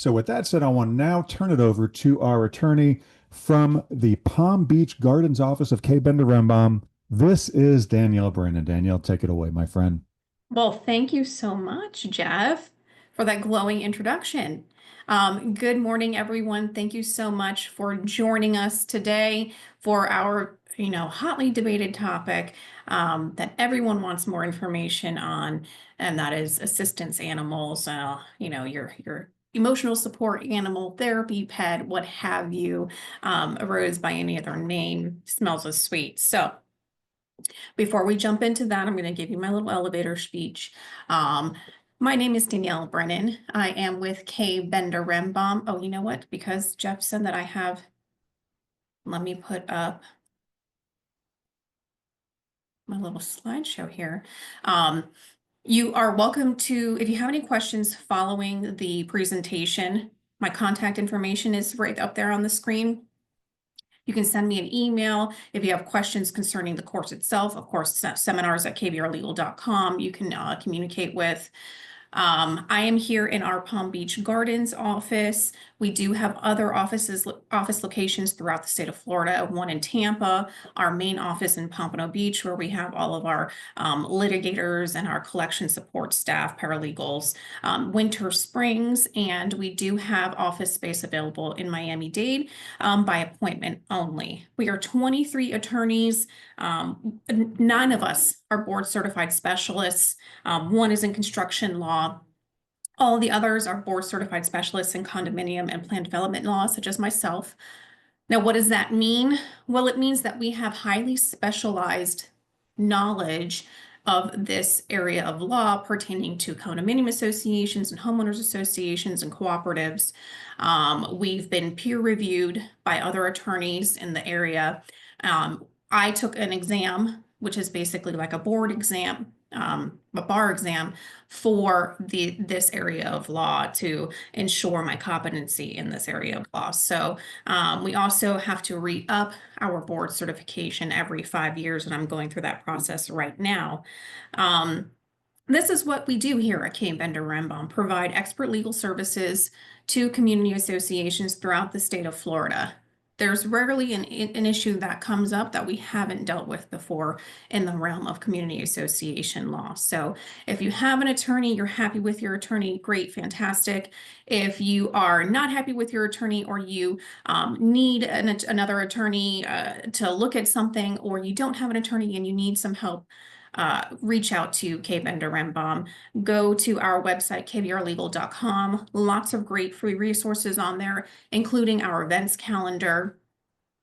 So with that said, I want to now turn it over to our attorney from the Palm Beach Gardens office of K. Bender Rembaum. This is Danielle Brennan. Danielle, take it away, my friend. Well, thank you so much, Jeff, for that glowing introduction. Good morning, everyone. Thank you so much for joining us today for our, hotly debated topic that everyone wants more information on, and that is assistance animals. Your emotional support animal, therapy pet, what have you, arose by any other name, smells as sweet. So. Before we jump into that, I'm going to give you my little elevator speech. Um, my name is Danielle Brennan. I am with K. Bender Rembaum. Oh, you know what? Because Jeff said that I have, let me put up my little slideshow here. You are welcome to, if you have any questions following the presentation, my contact information is right up there on the screen. You can send me an email if you have questions concerning the course itself. Of course, seminars@kbrlegal.com. You can communicate with. I am here in our Palm Beach Gardens office. We do have other office locations throughout the state of Florida, one in Tampa, our main office in Pompano Beach, where we have all of our litigators and our collection support staff, paralegals, Winter Springs, and we do have office space available in Miami-Dade by appointment only. We are 23 attorneys. 9 of us are board certified specialists. One is in construction law. All the others are board certified specialists in condominium and plan development law, such as myself. Now, what does that mean? Well, it means that we have highly specialized knowledge of this area of law pertaining to condominium associations and homeowners associations and cooperatives. We've been peer reviewed by other attorneys in the area. I took an exam, which is basically like a board exam, a bar exam for this area of law to ensure my competency in this area of law. So we also have to re-up our board certification every 5 years, and I'm going through that process right now. This is what we do here at K. Bender Rembaum, provide expert legal services to community associations throughout the state of Florida. There's rarely an issue that comes up that we haven't dealt with before in the realm of community association law. So if you have an attorney, you're happy with your attorney, great, fantastic. If you are not happy with your attorney, or you need another attorney to look at something, or you don't have an attorney and you need some help, reach out to K. Bender Rembaum. Go to our website, kbrlegal.com. Lots of great free resources on there, including our events calendar,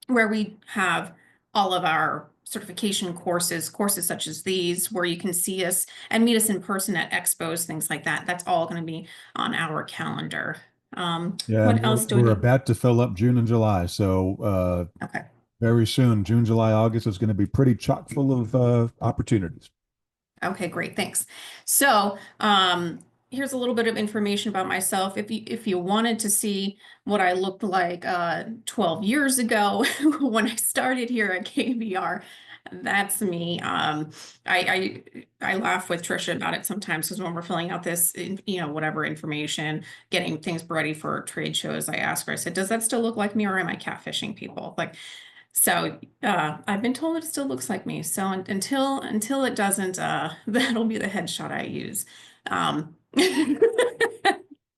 where we have all of our certification courses such as these, where you can see us and meet us in person at expos, things like that. That's all going to be on our calendar. Yeah, and What we're else do we we're need? about to fill up June and July, so Okay. very soon, June, July, August is going to be pretty chock full of opportunities. Okay, great, thanks. So, here's a little bit of information about myself. If you wanted to see what I looked like 12 years ago when I started here at KBR, that's me. I laugh with Trisha about it sometimes, because when we're filling out this, whatever information, getting things ready for trade shows, I ask her, I said, does that still look like me, or am I catfishing people? Like, so I've been told it still looks like me. So until it doesn't, that'll be the headshot I use.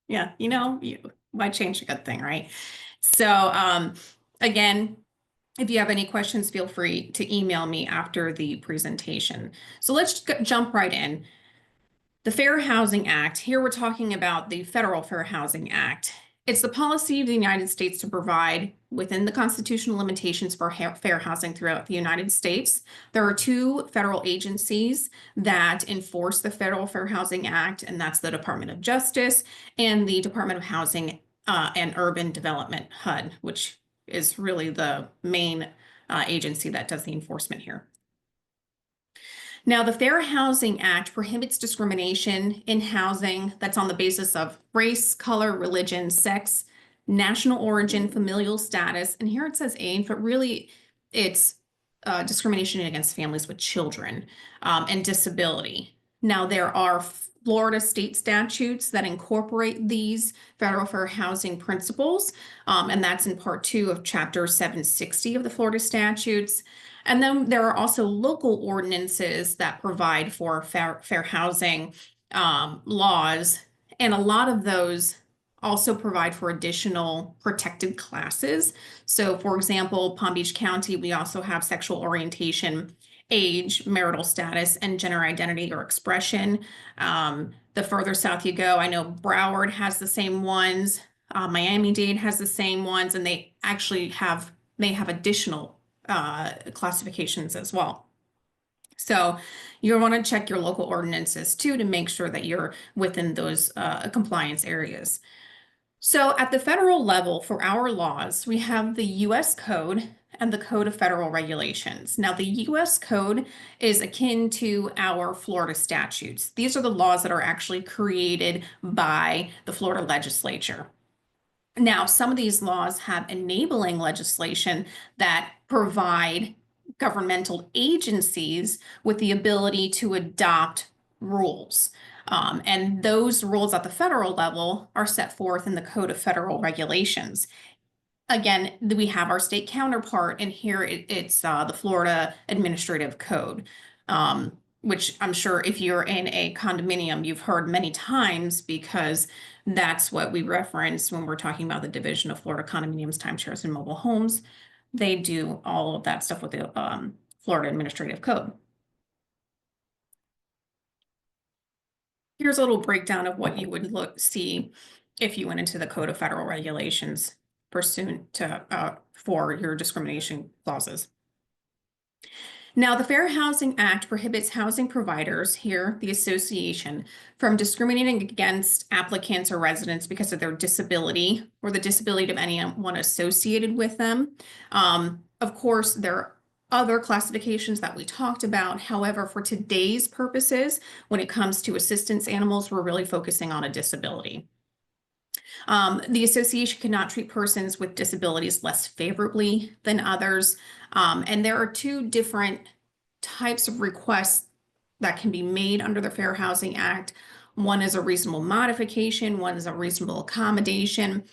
Yeah, why change a good thing, right? So again, if you have any questions, feel free to email me after the presentation. So let's jump right in. The Fair Housing Act. Here we're talking about the Federal Fair Housing Act. It's the policy of the United States to provide within the constitutional limitations for fair housing throughout the United States. There are 2 federal agencies that enforce the Federal Fair Housing Act, and that's the Department of Justice and the Department of Housing and Urban Development, HUD, which is really the main agency that does the enforcement here. Now, the Fair Housing Act prohibits discrimination in housing that's on the basis of race, color, religion, sex, national origin, familial status, and here it says age, but really it's discrimination against families with children and disability. Now, there are Florida state statutes that incorporate these federal fair housing principles, and that's in part 2 of Chapter 760 of the Florida statutes. And then there are also local ordinances that provide for fair housing laws, and a lot of those also provide for additional protected classes. So, for example, Palm Beach County, we also have sexual orientation, age, marital status, and gender identity or expression. The further south you go, I know Broward has the same ones, Miami-Dade has the same ones, and they actually may have additional classifications as well. So you'll want to check your local ordinances too to make sure that you're within those compliance areas. So at the federal level for our laws, we have the U.S. Code and the Code of Federal Regulations. Now, the U.S. Code is akin to our Florida statutes. These are the laws that are actually created by the Florida legislature. Now, some of these laws have enabling legislation that provide governmental agencies with the ability to adopt rules. And those rules at the federal level are set forth in the Code of Federal Regulations. Again, we have our state counterpart, and here it's the Florida Administrative Code, which I'm sure if you're in a condominium, you've heard many times because that's what we reference when we're talking about the Division of Florida Condominiums, Timeshares, and Mobile Homes. They do all of that stuff with the Florida Administrative Code. Here's a little breakdown of what you would see if you went into the Code of Federal Regulations pursuant to for your discrimination clauses. Now, the Fair Housing Act prohibits housing providers, here the association, from discriminating against applicants or residents because of their disability or the disability of anyone associated with them. Of course, there are other classifications that we talked about. However, for today's purposes, when it comes to assistance animals, we're really focusing on a disability. The association cannot treat persons with disabilities less favorably than others. And there are 2 different types of requests that can be made under the Fair Housing Act. One is a reasonable modification, one is a reasonable accommodation.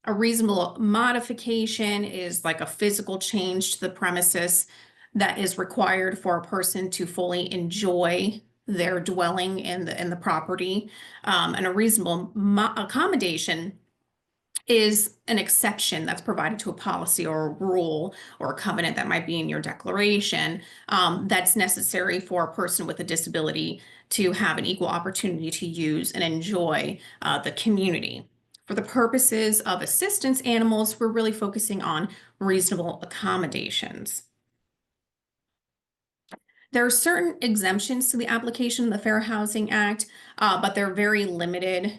A reasonable modification is like a physical change to the premises that is required for a person to fully enjoy their dwelling in the property. And a reasonable accommodation is an exception that's provided to a policy or a rule or a covenant that might be in your declaration that's necessary for a person with a disability to have an equal opportunity to use and enjoy the community. For the purposes of assistance animals, we're really focusing on reasonable accommodations. There are certain exemptions to the application of the Fair Housing Act, but they're very limited.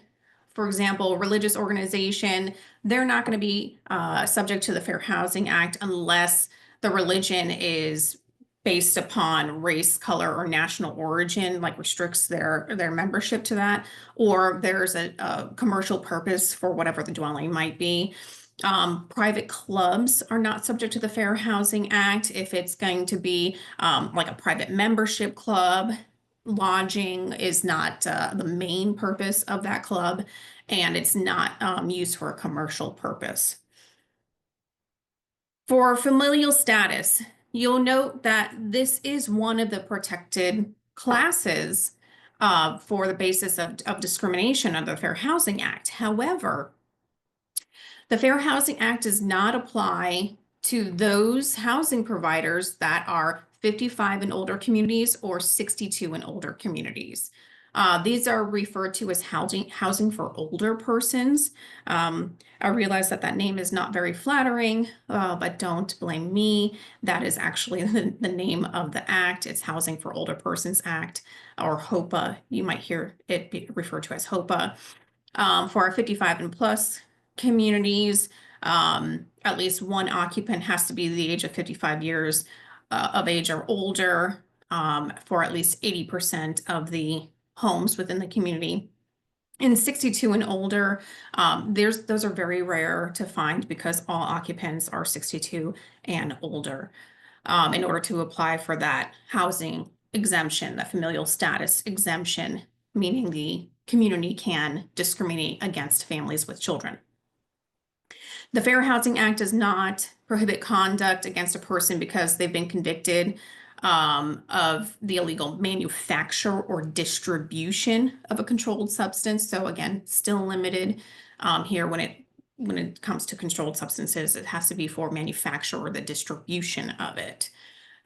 For example, religious organization, they're not going to be subject to the Fair Housing Act unless the religion is based upon race, color, or national origin, like restricts their membership to that, or there's a commercial purpose for whatever the dwelling might be. Private clubs are not subject to the Fair Housing Act if it's going to be like a private membership club. Lodging is not the main purpose of that club, and it's not used for a commercial purpose. For familial status, you'll note that this is one of the protected classes for the basis of discrimination under the Fair Housing Act. However, the Fair Housing Act does not apply to those housing providers that are 55 and older communities or 62 and older communities. These are referred to as housing for older persons. I realize that name is not very flattering, but don't blame me. That is actually the name of the act. It's Housing for Older Persons Act, or HOPA. You might hear it be referred to as HOPA. For our 55 and plus communities, at least one occupant has to be the age of 55 years of age or older for at least 80% of the homes within the community. In 62 and older, those are very rare to find because all occupants are 62 and older in order to apply for that housing exemption, the familial status exemption, meaning the community can discriminate against families with children. The Fair Housing Act does not prohibit conduct against a person because they've been convicted of the illegal manufacture or distribution of a controlled substance. So again, still limited here when it comes to controlled substances. It has to be for manufacture or the distribution of it.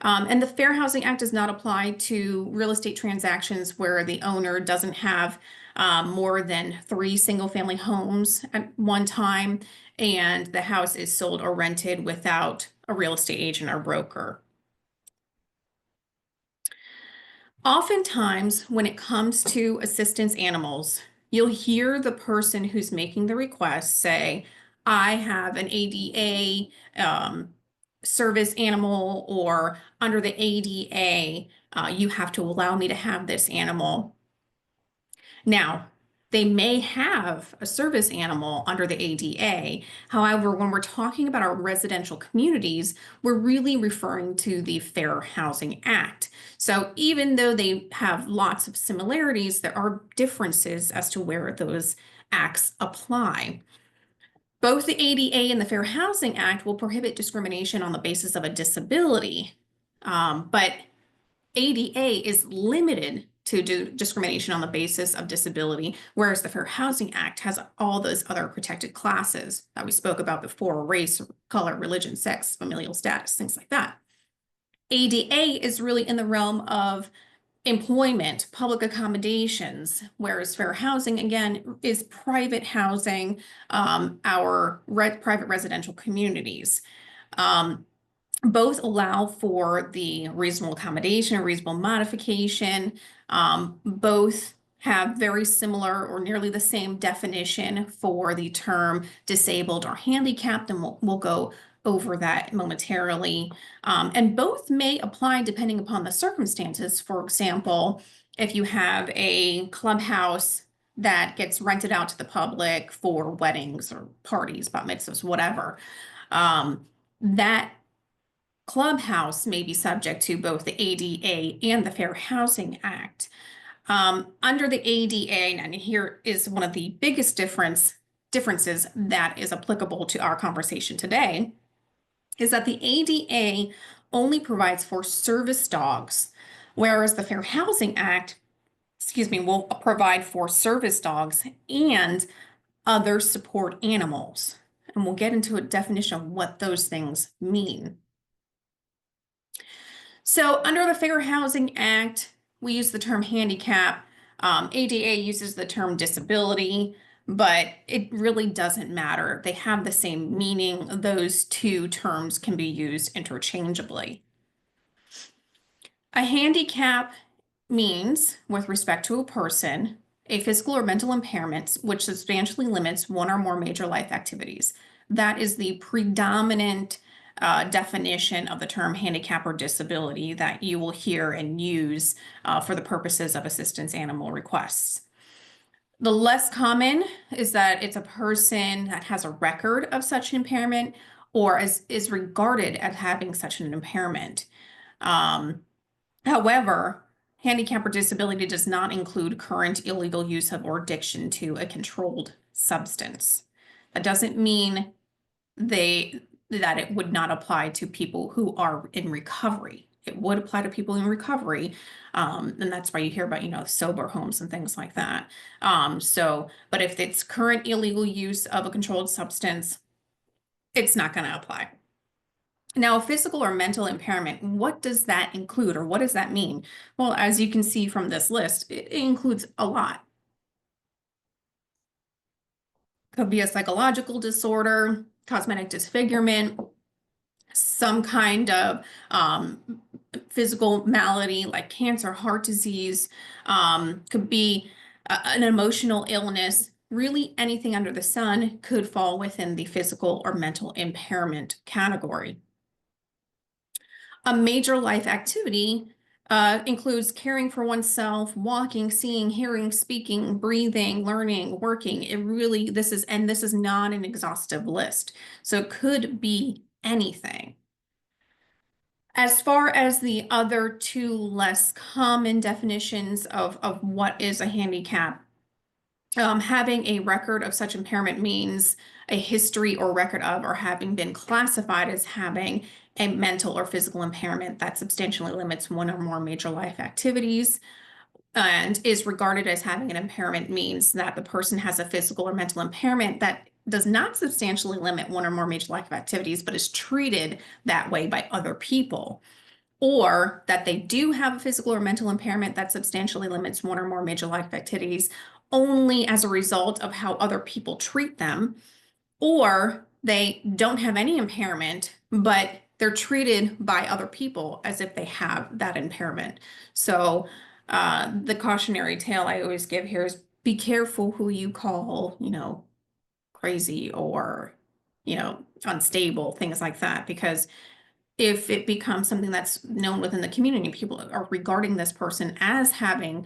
And the Fair Housing Act does not apply to real estate transactions where the owner doesn't have more than 3 single-family homes at one time, and the house is sold or rented without a real estate agent or broker. Oftentimes, when it comes to assistance animals, you'll hear the person who's making the request say, I have an ADA service animal, or under the ADA, you have to allow me to have this animal. Now, they may have a service animal under the ADA. However, when we're talking about our residential communities, we're really referring to the Fair Housing Act. So even though they have lots of similarities, there are differences as to where those acts apply. Both the ADA and the Fair Housing Act will prohibit discrimination on the basis of a disability, but ADA is limited to discrimination on the basis of disability, whereas the Fair Housing Act has all those other protected classes that we spoke about before: race, color, religion, sex, familial status, things like that. ADA is really in the realm of employment, public accommodations, whereas fair housing, again, is private housing, our private residential communities. Both allow for the reasonable accommodation or reasonable modification. Both have very similar or nearly the same definition for the term disabled or handicapped, and we'll go over that momentarily. And both may apply depending upon the circumstances. For example, if you have a clubhouse that gets rented out to the public for weddings or parties, bat mitzvahs, whatever, that clubhouse may be subject to both the ADA and the Fair Housing Act. Under the ADA, and here is one of the biggest differences that is applicable to our conversation today, is that the ADA only provides for service dogs, whereas the Fair Housing Act, will provide for service dogs and other support animals. And we'll get into a definition of what those things mean. So under the Fair Housing Act, we use the term handicap. ADA uses the term disability, but it really doesn't matter. They have the same meaning. Those two terms can be used interchangeably. A handicap means, with respect to a person, a physical or mental impairment which substantially limits one or more major life activities. That is the predominant definition of the term handicap or disability that you will hear and use for the purposes of assistance animal requests. The less common is that it's a person that has a record of such an impairment or is regarded as having such an impairment. However, handicap or disability does not include current illegal use of or addiction to a controlled substance. That doesn't mean that it would not apply to people who are in recovery. It would apply to people in recovery, and that's why you hear about, sober homes and things like that. But if it's current illegal use of a controlled substance, it's not going to apply. Now, physical or mental impairment, what does that include, or what does that mean? Well, as you can see from this list, it includes a lot. Could be a psychological disorder, cosmetic disfigurement, some kind of physical malady like cancer, heart disease, could be an emotional illness. Really, anything under the sun could fall within the physical or mental impairment category. A major life activity includes caring for oneself, walking, seeing, hearing, speaking, breathing, learning, working. This is not an exhaustive list. So it could be anything. As far as the other two less common definitions of what is a handicap, having a record of such impairment means a history or record of, or having been classified as having a mental or physical impairment that substantially limits one or more major life activities, and is regarded as having an impairment means that the person has a physical or mental impairment that does not substantially limit one or more major life activities, but is treated that way by other people, or that they do have a physical or mental impairment that substantially limits one or more major life activities only as a result of how other people treat them, or they don't have any impairment, but they're treated by other people as if they have that impairment. So the cautionary tale I always give here is be careful who you call, crazy or, unstable, things like that, because if it becomes something that's known within the community, people are regarding this person as having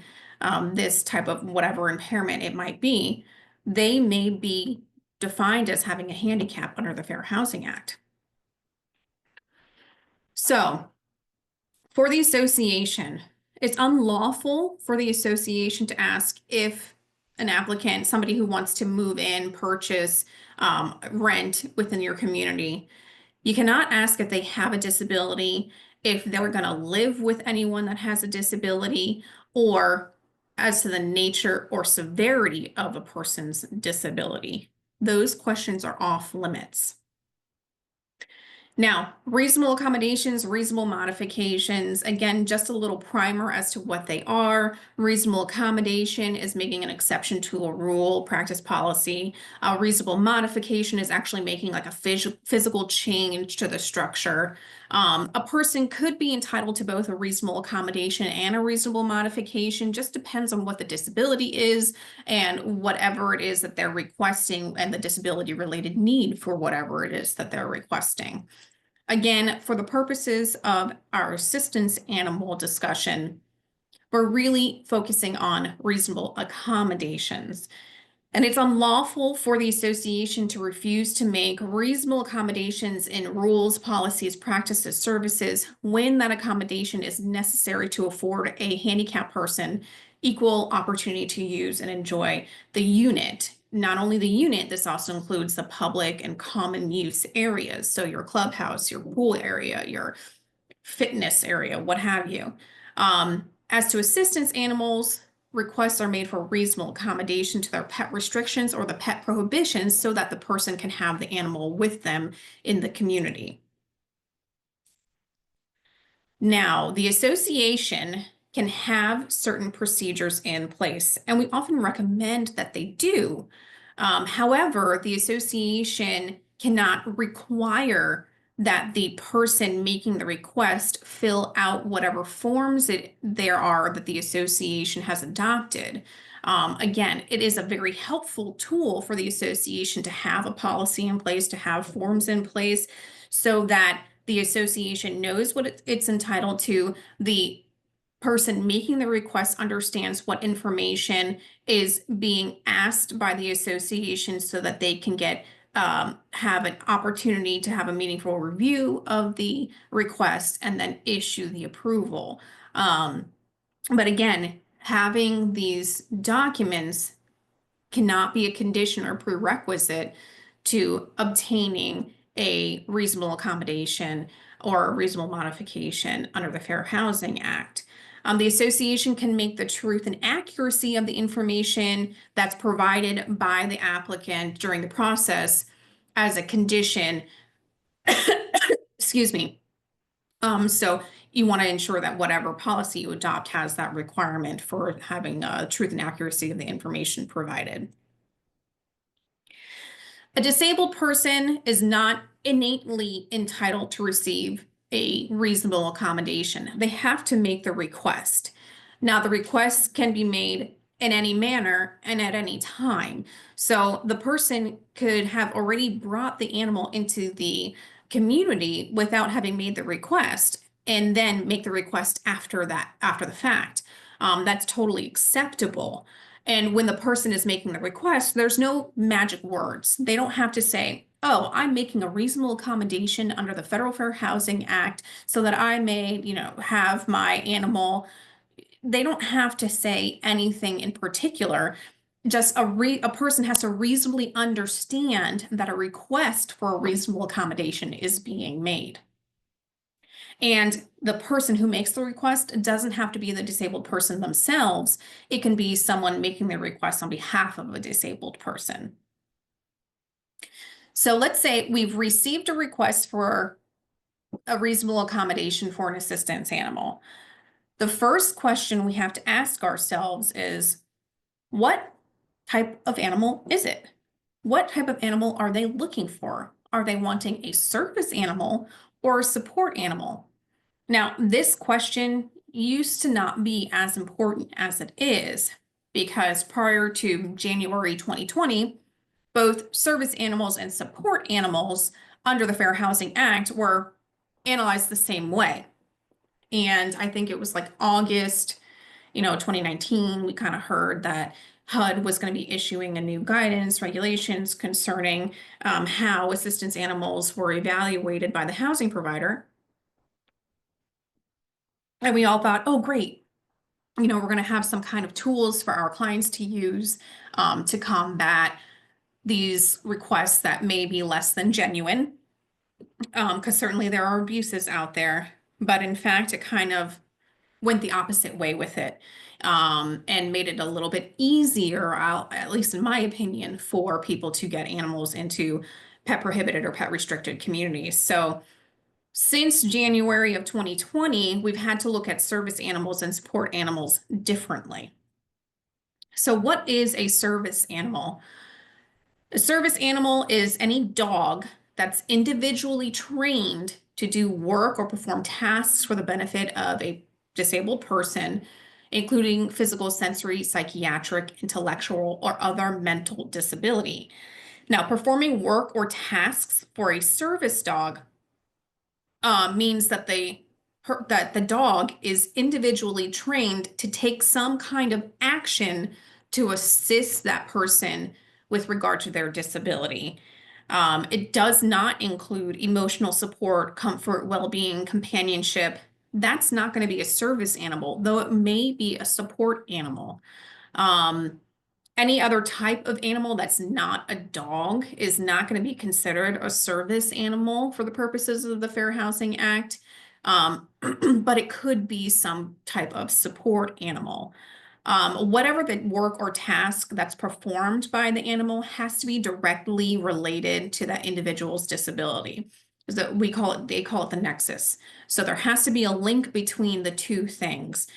this type of whatever impairment it might be, they may be defined as having a handicap under the Fair Housing Act. So for the association, it's unlawful for the association to ask if an applicant, somebody who wants to move in, purchase, rent within your community, you cannot ask if they have a disability, if they're going to live with anyone that has a disability, or as to the nature or severity of a person's disability. Those questions are off limits. Now, reasonable accommodations, reasonable modifications, again, just a little primer as to what they are. Reasonable accommodation is making an exception to a rule, practice, policy. Reasonable modification is actually making like a physical change to the structure. A person could be entitled to both a reasonable accommodation and a reasonable modification, just depends on what the disability is and whatever it is that they're requesting and the disability related need for whatever it is that they're requesting. Again, for the purposes of our assistance animal discussion, we're really focusing on reasonable accommodations. And it's unlawful for the association to refuse to make reasonable accommodations in rules, policies, practices, services when that accommodation is necessary to afford a handicapped person equal opportunity to use and enjoy the unit. Not only the unit, this also includes the public and common use areas. So your clubhouse, your pool area, your fitness area, what have you. As to assistance animals, requests are made for reasonable accommodation to their pet restrictions or the pet prohibitions so that the person can have the animal with them in the community. Now, the association can have certain procedures in place, and we often recommend that they do. However, the association cannot require that the person making the request fill out whatever forms there are that the association has adopted. Again, it is a very helpful tool for the association to have a policy in place, to have forms in place, so that the association knows what it's entitled to. The person making the request understands what information is being asked by the association so that they can have an opportunity to have a meaningful review of the request and then issue the approval. But again, having these documents cannot be a condition or prerequisite to obtaining a reasonable accommodation or a reasonable modification under the Fair Housing Act. The association can make the truth and accuracy of the information that's provided by the applicant during the process as a condition. Excuse me. So you want to ensure that whatever policy you adopt has that requirement for having truth and accuracy of the information provided. A disabled person is not innately entitled to receive a reasonable accommodation. They have to make the request. Now, the request can be made in any manner and at any time. So the person could have already brought the animal into the community without having made the request and then make the request after the fact. That's totally acceptable. And when the person is making the request, there's no magic words. They don't have to say, oh, I'm making a reasonable accommodation under the Federal Fair Housing Act so that I may, have my animal. They don't have to say anything in particular. Just a person has to reasonably understand that a request for a reasonable accommodation is being made. And the person who makes the request doesn't have to be the disabled person themselves. It can be someone making the request on behalf of a disabled person. So let's say we've received a request for a reasonable accommodation for an assistance animal. The first question we have to ask ourselves is, what type of animal is it? What type of animal are they looking for? Are they wanting a service animal or a support animal? Now, this question used to not be as important as it is because prior to January 2020, both service animals and support animals under the Fair Housing Act were analyzed the same way. And I think it was like August, 2019, we kind of heard that HUD was going to be issuing a new guidance, regulations concerning how assistance animals were evaluated by the housing provider. And we all thought, oh, great. We're going to have some kind of tools for our clients to use to combat these requests that may be less than genuine. Because certainly there are abuses out there. But in fact, it kind of went the opposite way with it, and made it a little bit easier, at least in my opinion, for people to get animals into pet prohibited or pet restricted communities. So since January of 2020, we've had to look at service animals and support animals differently. So what is a service animal? A service animal is any dog that's individually trained to do work or perform tasks for the benefit of a disabled person, including physical, sensory, psychiatric, intellectual, or other mental disability. Now, performing work or tasks for a service dog means that the dog is individually trained to take some kind of action to assist that person with regard to their disability. It does not include emotional support, comfort, well-being, companionship. That's not going to be a service animal, though it may be a support animal. Any other type of animal that's not a dog is not going to be considered a service animal for the purposes of the Fair Housing Act. But it could be some type of support animal. Whatever the work or task that's performed by the animal has to be directly related to that individual's disability. So they call it the nexus. So there has to be a link between the two things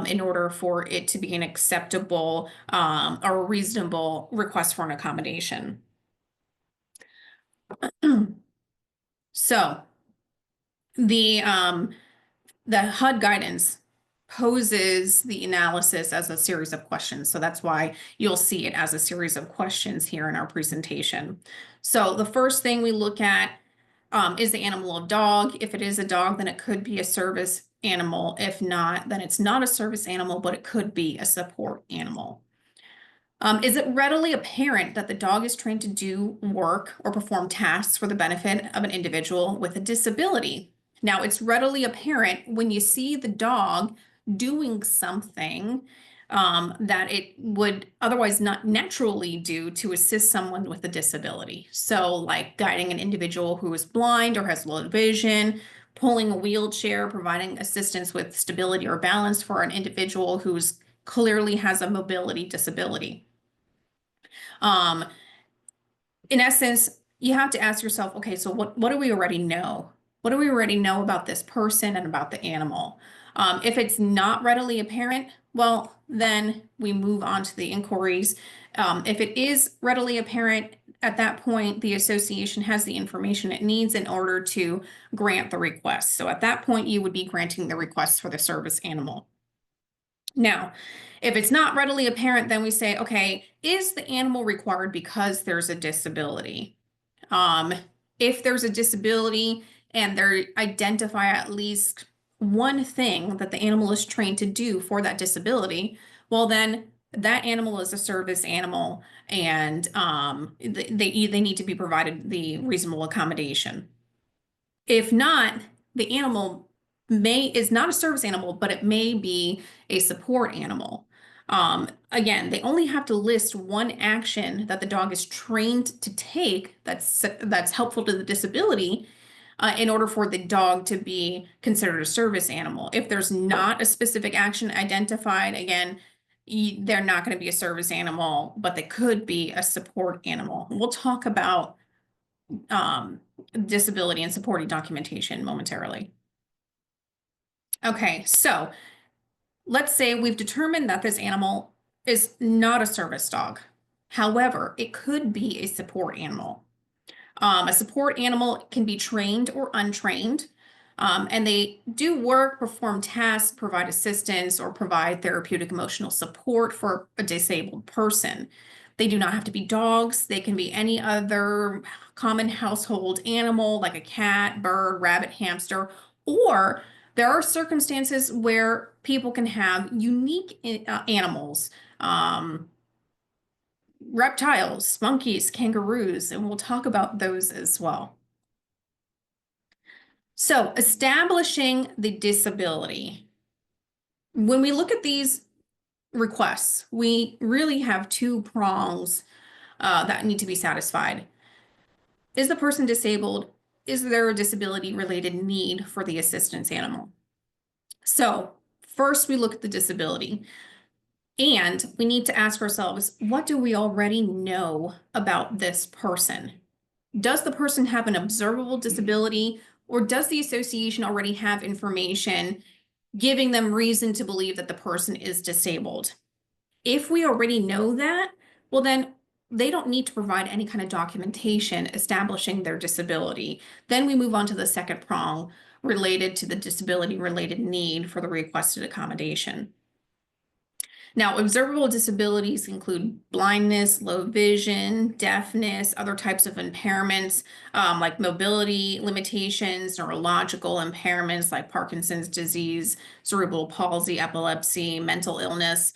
in order for it to be an acceptable or reasonable request for an accommodation. So the HUD guidance poses the analysis as a series of questions. So that's why you'll see it as a series of questions here in our presentation. So the first thing we look at is the animal a dog? If it is a dog, then it could be a service animal. If not, then it's not a service animal, but it could be a support animal. Is it readily apparent that the dog is trained to do work or perform tasks for the benefit of an individual with a disability? Now, it's readily apparent when you see the dog doing something that it would otherwise not naturally do to assist someone with a disability. So, like guiding an individual who is blind or has low vision, pulling a wheelchair, providing assistance with stability or balance for an individual who's clearly has a mobility disability. Um, in essence, you have to ask yourself, okay, so what do we already know? What do we already know about this person and about the animal? If it's not readily apparent, well, then we move on to the inquiries. If it is readily apparent, at that point, the association has the information it needs in order to grant the request. So at that point, you would be granting the request for the service animal. Now, if it's not readily apparent, then we say, okay, is the animal required because there's a disability? If there's a disability and they identify at least one thing that the animal is trained to do for that disability, well, then that animal is a service animal, and they need to be provided the reasonable accommodation. If not, the animal is not a service animal, but it may be a support animal. Again, they only have to list one action that the dog is trained to take that's helpful to the disability, in order for the dog to be considered a service animal. If there's not a specific action identified, again, they're not going to be a service animal, but they could be a support animal. We'll talk about um, disability and supporting documentation momentarily. Okay, so let's say we've determined that this animal is not a service dog. However, it could be a support animal. A support animal can be trained or untrained, and they do work, perform tasks, provide assistance, or provide therapeutic emotional support for a disabled person. They do not have to be dogs. They can be any other common household animal like a cat, bird, rabbit, hamster, or there are circumstances where people can have unique animals. Reptiles, monkeys, kangaroos, and we'll talk about those as well. So, establishing the disability. When we look at these requests, we really have two prongs that need to be satisfied. Is the person disabled? Is there a disability related need for the assistance animal? So, first we look at the disability. And we need to ask ourselves, what do we already know about this person? Does the person have an observable disability, or does the association already have information giving them reason to believe that the person is disabled? If we already know that, well, then they don't need to provide any kind of documentation establishing their disability. Then we move on to the second prong related to the disability related need for the requested accommodation. Now, observable disabilities include blindness, low vision, deafness, other types of impairments, like mobility limitations, neurological impairments like Parkinson's disease, cerebral palsy, epilepsy, mental illness.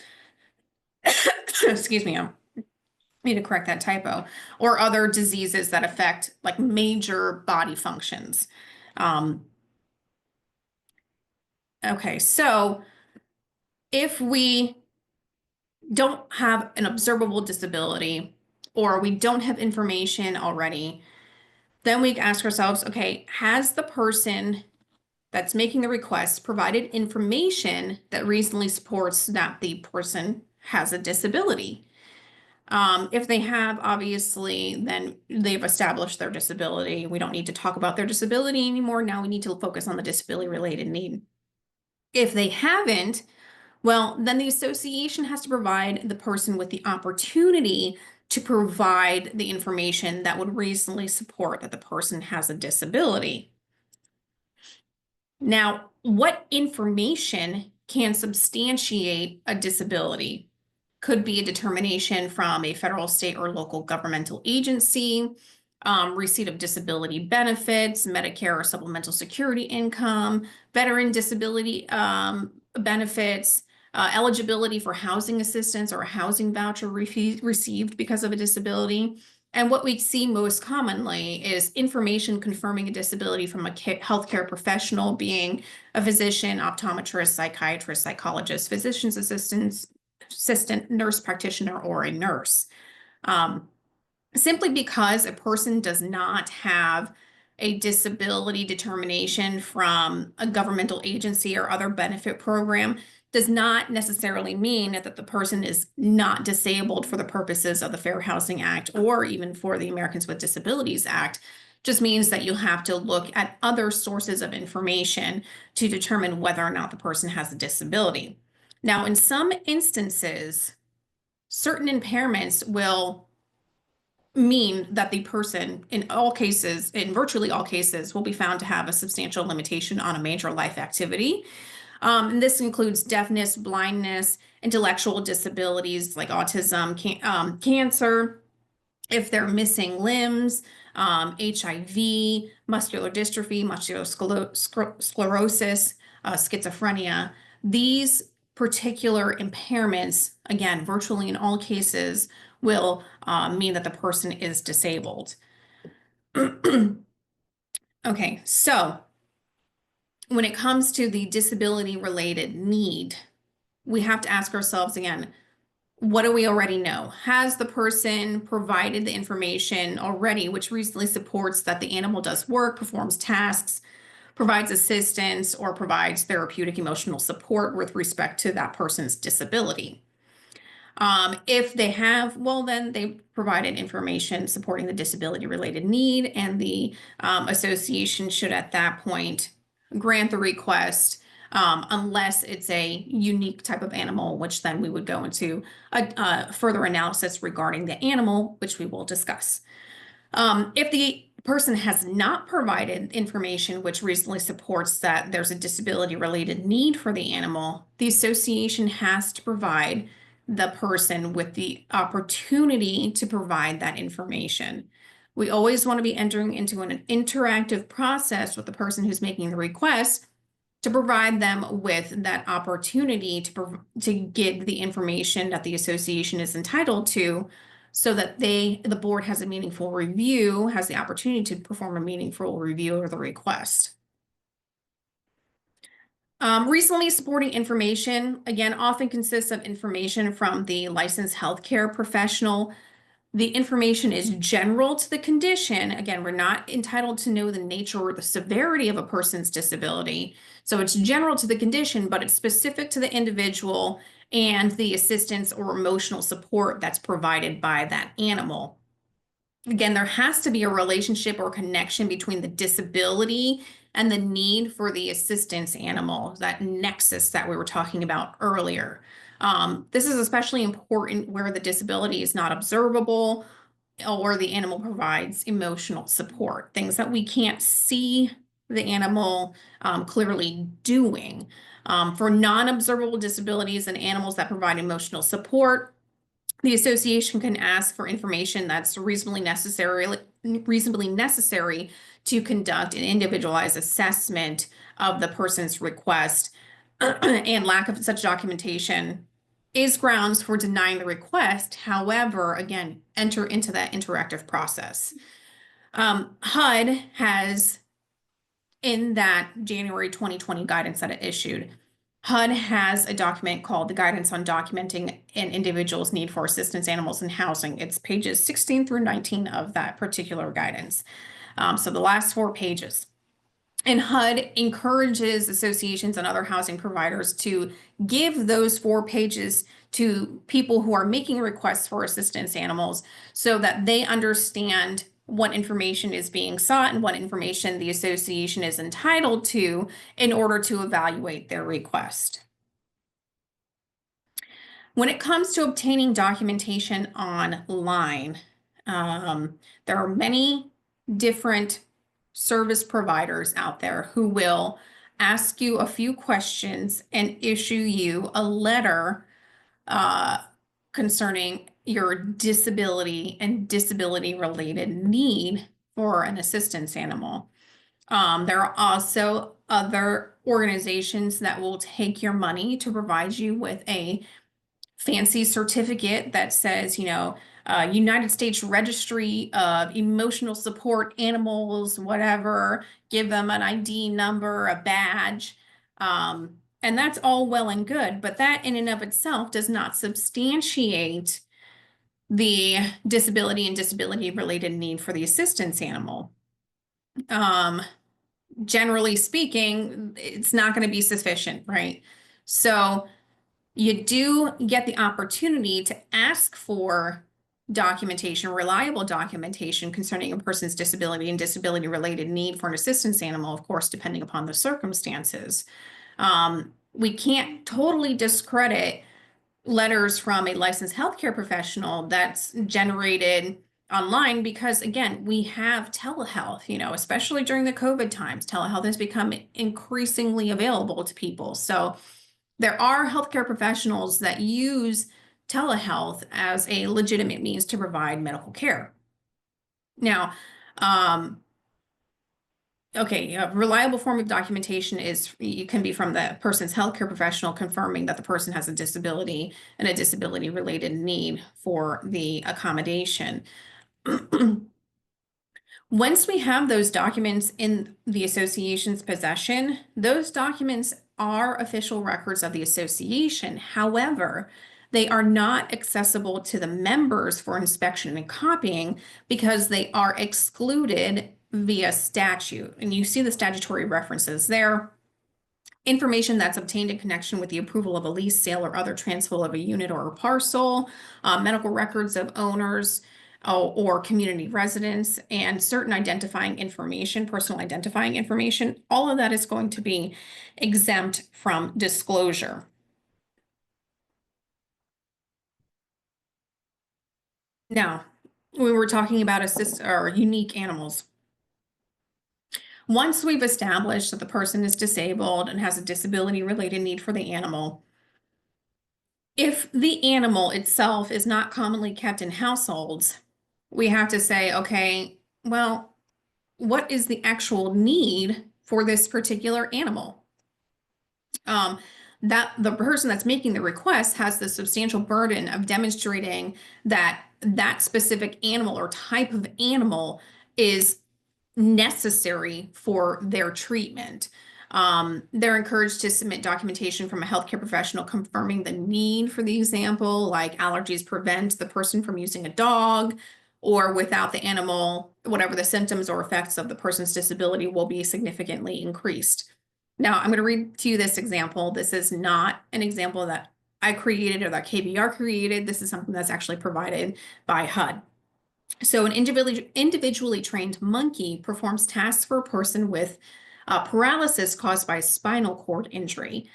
Excuse me, I need to correct that typo, or other diseases that affect like major body functions. Okay, so if we don't have an observable disability, or we don't have information already, then we ask ourselves, okay, has the person that's making the request provided information that reasonably supports that the person has a disability? If they have, obviously, then they've established their disability. We don't need to talk about their disability anymore. Now we need to focus on the disability related need. If they haven't, well, then the association has to provide the person with the opportunity to provide the information that would reasonably support that the person has a disability. Now, what information can substantiate a disability? Could be a determination from a federal, state, or local governmental agency, receipt of disability benefits, Medicare or supplemental security income, veteran disability benefits, eligibility for housing assistance or a housing voucher received because of a disability. And what we see most commonly is information confirming a disability from a healthcare professional, being a physician, optometrist, psychiatrist, psychologist, physician's assistant, nurse practitioner, or a nurse. Simply because a person does not have a disability determination from a governmental agency or other benefit program does not necessarily mean that the person is not disabled for the purposes of the Fair Housing Act or even for the Americans with Disabilities Act. Just means that you have to look at other sources of information to determine whether or not the person has a disability. Now, in some instances, certain impairments will mean that the person, in all cases, in virtually all cases, will be found to have a substantial limitation on a major life activity. And this includes deafness, blindness, intellectual disabilities like autism, cancer, if they're missing limbs, HIV, muscular dystrophy, muscular sclerosis, schizophrenia. These particular impairments, again, virtually in all cases, will mean that the person is disabled. Okay, so when it comes to the disability related need, we have to ask ourselves again, what do we already know? Has the person provided the information already, which reasonably supports that the animal does work, performs tasks, provides assistance, or provides therapeutic emotional support with respect to that person's disability? If they have, well, then they provided information supporting the disability related need, and the association should at that point grant the request, unless it's a unique type of animal, which then we would go into a further analysis regarding the animal, which we will discuss. If the person has not provided information which reasonably supports that there's a disability related need for the animal, the association has to provide the person with the opportunity to provide that information. We always want to be entering into an interactive process with the person who's making the request to provide them with that opportunity to give the information that the association is entitled to, so that the board has a meaningful review, has the opportunity to perform a meaningful review of the request. Recently supporting information, again, often consists of information from the licensed healthcare professional. The information is general to the condition. Again, we're not entitled to know the nature or the severity of a person's disability. So it's general to the condition, but it's specific to the individual and the assistance or emotional support that's provided by that animal. Again, there has to be a relationship or connection between the disability and the need for the assistance animal, that nexus that we were talking about earlier. This is especially important where the disability is not observable or the animal provides emotional support, things that we can't see the animal clearly doing. For non-observable disabilities and animals that provide emotional support, the association can ask for information that's reasonably necessary to conduct an individualized assessment of the person's request, and lack of such documentation is grounds for denying the request. However, again, enter into that interactive process. HUD has, in that January 2020 guidance that it issued, HUD has a document called the Guidance on Documenting an Individual's Need for Assistance Animals in Housing. It's pages 16 through 19 of that particular guidance. So the last 4 pages. And HUD encourages associations and other housing providers to give those 4 pages to people who are making requests for assistance animals, so that they understand what information is being sought and what information the association is entitled to in order to evaluate their request. When it comes to obtaining documentation online, there are many different service providers out there who will ask you a few questions and issue you a letter concerning your disability and disability related need for an assistance animal. There are also other organizations that will take your money to provide you with a fancy certificate that says, United States Registry of Emotional Support Animals, whatever, give them an ID number, a badge. And that's all well and good, but that in and of itself does not substantiate the disability and disability related need for the assistance animal. Generally speaking, it's not going to be sufficient, right? So you do get the opportunity to ask for documentation, reliable documentation concerning a person's disability and disability related need for an assistance animal, of course, depending upon the circumstances. We can't totally discredit letters from a licensed healthcare professional that's generated online, because again, we have telehealth, especially during the COVID times, telehealth has become increasingly available to people. So there are healthcare professionals that use telehealth as a legitimate means to provide medical care. Now, Okay, a reliable form of documentation is, you can be from the person's healthcare professional confirming that the person has a disability and a disability related need for the accommodation. Once we have those documents in the association's possession, those documents are official records of the association. However, they are not accessible to the members for inspection and copying because they are excluded via statute. And you see the statutory references there. Information that's obtained in connection with the approval of a lease, sale, or other transfer of a unit or a parcel, medical records of owners, or community residents, and certain identifying information, personal identifying information, all of that is going to be exempt from disclosure. Now, we were talking about or unique animals. Once we've established that the person is disabled and has a disability related need for the animal, if the animal itself is not commonly kept in households, we have to say, okay, well, what is the actual need for this particular animal? That the person that's making the request has the substantial burden of demonstrating that that specific animal or type of animal is necessary for their treatment. They're encouraged to submit documentation from a healthcare professional confirming the need for the example, like allergies prevent the person from using a dog, or without the animal, whatever the symptoms or effects of the person's disability will be significantly increased. Now, I'm going to read to you this example. This is not an example that I created or that KBR created. This is something that's actually provided by HUD. So an individually trained monkey performs tasks for a person with paralysis caused by spinal cord injury.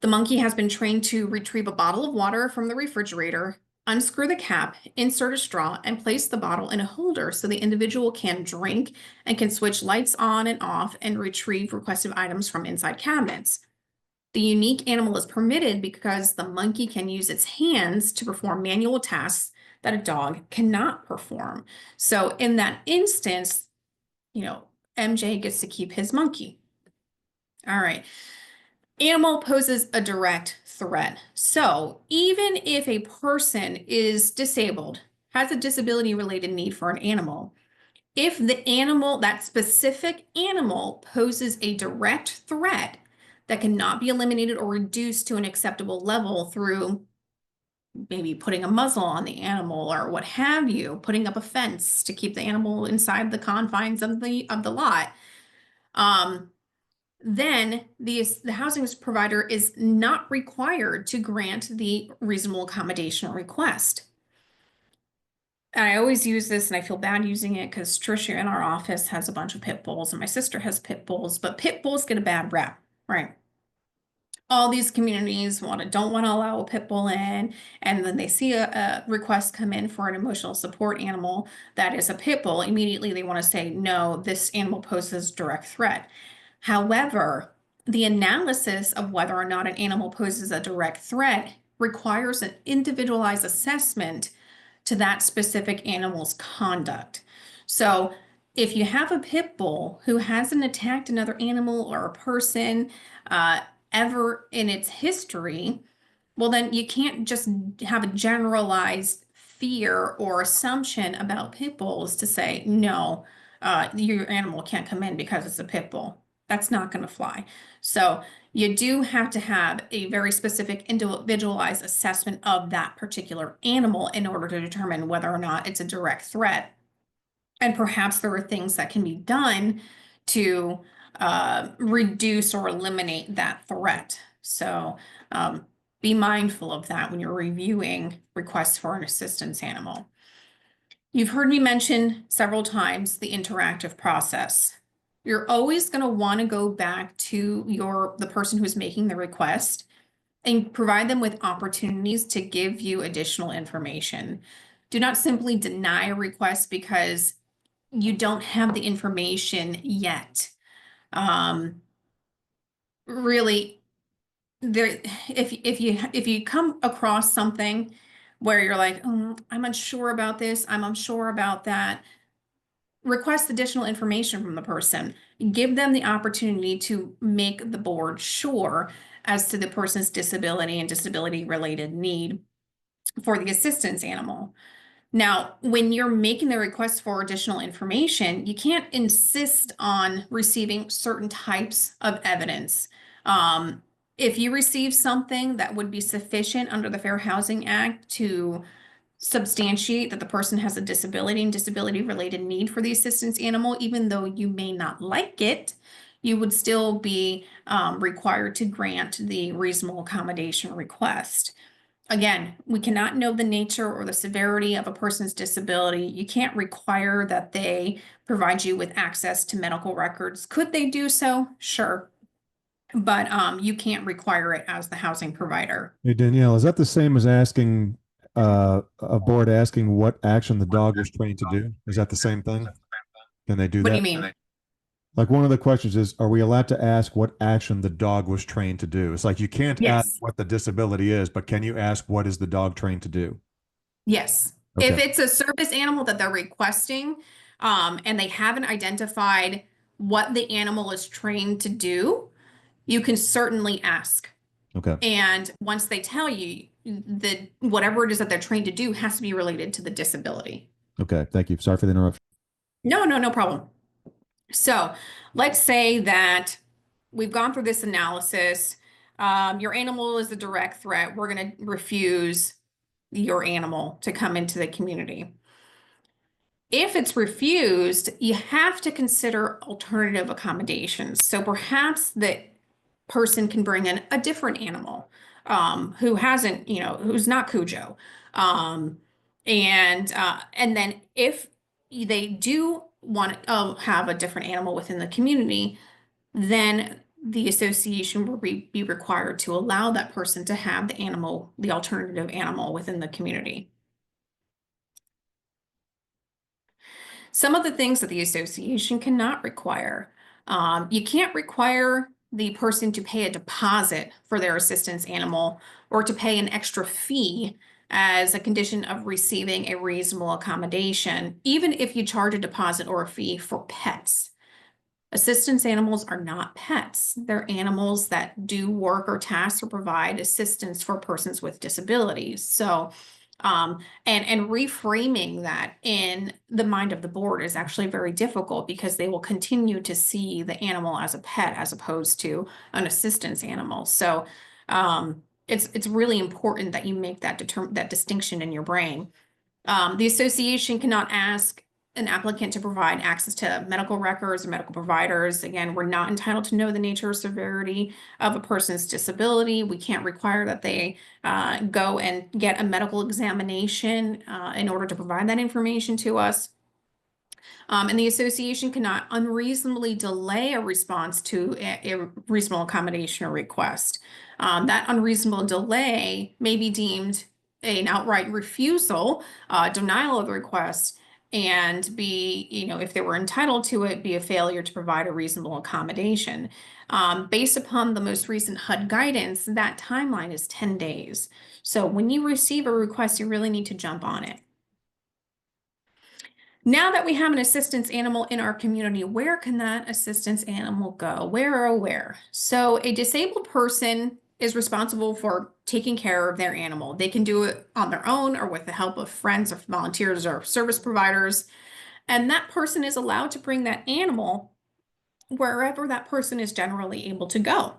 The monkey has been trained to retrieve a bottle of water from the refrigerator, unscrew the cap, insert a straw, and place the bottle in a holder so the individual can drink and can switch lights on and off and retrieve requested items from inside cabinets. The unique animal is permitted because the monkey can use its hands to perform manual tasks that a dog cannot perform. So in that instance, MJ gets to keep his monkey. All right. Animal poses a direct threat. So even if a person is disabled, has a disability related need for an animal, if the animal, that specific animal, poses a direct threat that cannot be eliminated or reduced to an acceptable level through maybe putting a muzzle on the animal or what have you, putting up a fence to keep the animal inside the confines of the lot, then the housing provider is not required to grant the reasonable accommodation request. And I always use this, and I feel bad using it because Tricia in our office has a bunch of pit bulls, and my sister has pit bulls, but pit bulls get a bad rep, right? All these communities don't want to allow a pit bull in, and then they see a request come in for an emotional support animal that is a pit bull. Immediately they want to say, no, this animal poses direct threat. However, the analysis of whether or not an animal poses a direct threat requires an individualized assessment to that specific animal's conduct. So if you have a pit bull who hasn't attacked another animal or a person ever in its history, well, then you can't just have a generalized fear or assumption about pit bulls to say, no, your animal can't come in because it's a pit bull. That's not going to fly. So you do have to have a very specific individualized assessment of that particular animal in order to determine whether or not it's a direct threat. And perhaps there are things that can be done to reduce or eliminate that threat. So be mindful of that when you're reviewing requests for an assistance animal. You've heard me mention several times the interactive process. You're always going to want to go back to the person who's making the request and provide them with opportunities to give you additional information. Do not simply deny a request because you don't have the information yet. Really, if you come across something where you're like, I'm unsure about this, I'm unsure about that, request additional information from the person. Give them the opportunity to make the board sure as to the person's disability and disability related need for the assistance animal. Now, when you're making the request for additional information, you can't insist on receiving certain types of evidence. If you receive something that would be sufficient under the Fair Housing Act to substantiate that the person has a disability and disability related need for the assistance animal, even though you may not like it, you would still be required to grant the reasonable accommodation request. Again, we cannot know the nature or the severity of a person's disability. You can't require that they provide you with access to medical records. Could they do so? Sure. But you can't require it as the housing provider. Hey, Danielle, is that the same as asking a board asking what action the dog was trained to do? Is that the same thing? Can they do What do you that? mean? Like one of the questions is, are we allowed to ask what action the dog was trained to do? It's like you can't ask Yes. what the disability is, but can you ask what is the dog trained to do? Yes. Okay. If it's a service animal that they're requesting, and they haven't identified what the animal is trained to do, you can certainly ask. Okay. And once they tell you that whatever it is that they're trained to do has to be related to the disability. Okay. Thank you. Sorry for the interruption. No problem. So let's say that we've gone through this analysis. Your animal is a direct threat. We're going to refuse your animal to come into the community. If it's refused, you have to consider alternative accommodations. So perhaps the person can bring in a different animal who hasn't, who's not Cujo. Um, and then if they do want to have a different animal within the community, then the association will be required to allow that person to have the animal, the alternative animal within the community. Some of the things that the association cannot require. You can't require the person to pay a deposit for their assistance animal or to pay an extra fee as a condition of receiving a reasonable accommodation, even if you charge a deposit or a fee for pets. Assistance animals are not pets. They're animals that do work or tasks or provide assistance for persons with disabilities. So, and reframing that in the mind of the board is actually very difficult because they will continue to see the animal as a pet as opposed to an assistance animal. So, it's really important that you make that distinction in your brain. The association cannot ask an applicant to provide access to medical records or medical providers. Again, we're not entitled to know the nature or severity of a person's disability. We can't require that they go and get a medical examination in order to provide that information to us. And the association cannot unreasonably delay a response to a reasonable accommodation or request. That unreasonable delay may be deemed an outright refusal, denial of the request, and be, if they were entitled to it, be a failure to provide a reasonable accommodation. Based upon the most recent HUD guidance, that timeline is 10 days. So when you receive a request, you really need to jump on it. Now that we have an assistance animal in our community, where can that assistance animal go? Where or where? So a disabled person is responsible for taking care of their animal. They can do it on their own or with the help of friends or volunteers or service providers. And that person is allowed to bring that animal wherever that person is generally able to go,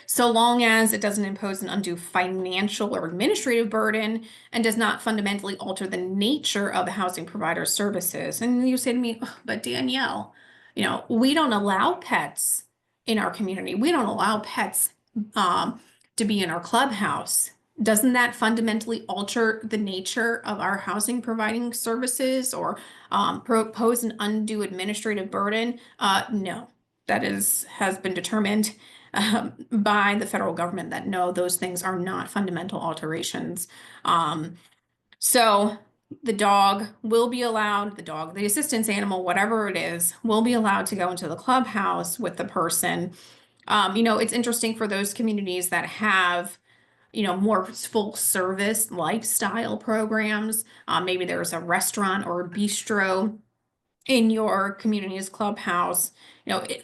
so long as it doesn't impose an undue financial or administrative burden and does not fundamentally alter the nature of the housing provider services. And you say to me, "Oh, but Danielle, we don't allow pets in our community. We don't allow pets to be in our clubhouse. Doesn't that fundamentally alter the nature of our housing providing services or propose an undue administrative burden?" No, that has been determined by the federal government that no, those things are not fundamental alterations. So the dog will be allowed, the assistance animal, whatever it is, will be allowed to go into the clubhouse with the person. It's interesting for those communities that have more full service lifestyle programs. Maybe there's a restaurant or a bistro in your community's clubhouse.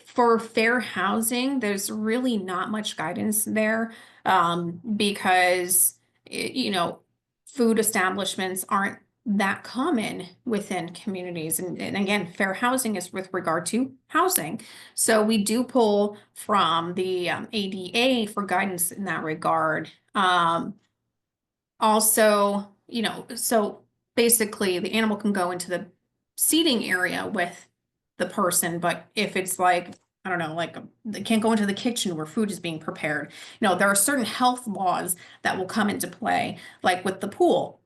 For fair housing, there's really not much guidance there, because food establishments aren't that common within communities. And again, fair housing is with regard to housing. So we do pull from the ADA for guidance in that regard. Also, so basically the animal can go into the seating area with the person, but if it's like, I don't know, like they can't go into the kitchen where food is being prepared. There are certain health laws that will come into play, like with the pool.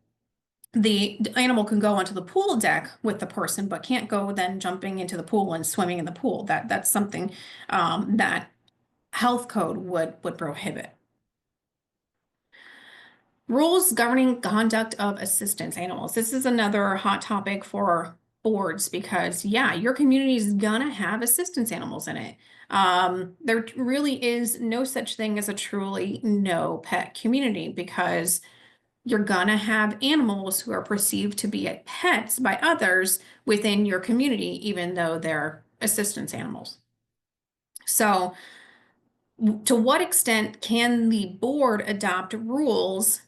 The animal can go onto the pool deck with the person, but can't go then jumping into the pool and swimming in the pool. That's something that health code would prohibit. Rules governing conduct of assistance animals. This is another hot topic for boards because, yeah, your community is gonna have assistance animals in it. There really is no such thing as a truly no pet community because you're gonna have animals who are perceived to be pets by others within your community, even though they're assistance animals. So, to what extent can the board adopt rules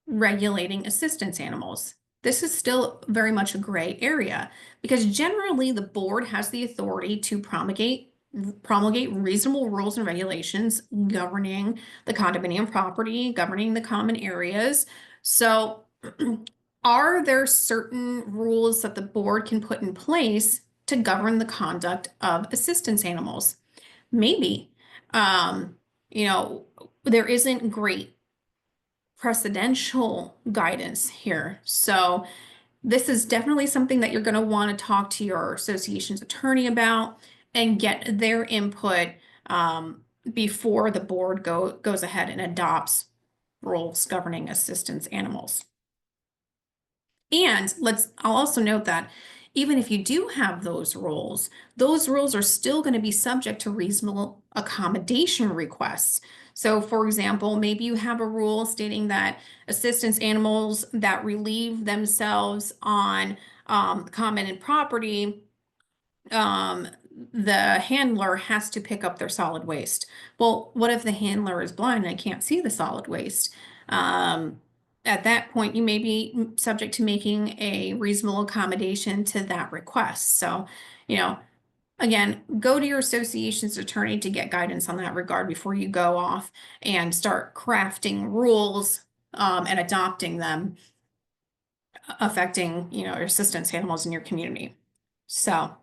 regulating assistance animals? This is still very much a gray area because generally the board has the authority to promulgate reasonable rules and regulations governing the condominium property, governing the common areas. So are there certain rules that the board can put in place to govern the conduct of assistance animals? Maybe. Um, there isn't great precedential guidance here. So this is definitely something that you're going to want to talk to your association's attorney about and get their input before the board goes ahead and adopts rules governing assistance animals. And I'll also note that even if you do have those rules are still going to be subject to reasonable accommodation requests. So for example, maybe you have a rule stating that assistance animals that relieve themselves on common and property, the handler has to pick up their solid waste. Well, what if the handler is blind and can't see the solid waste? At that point, you may be subject to making a reasonable accommodation to that request. So, again, go to your association's attorney to get guidance on that regard before you go off and start crafting rules and adopting them affecting, your assistance animals in your community. So,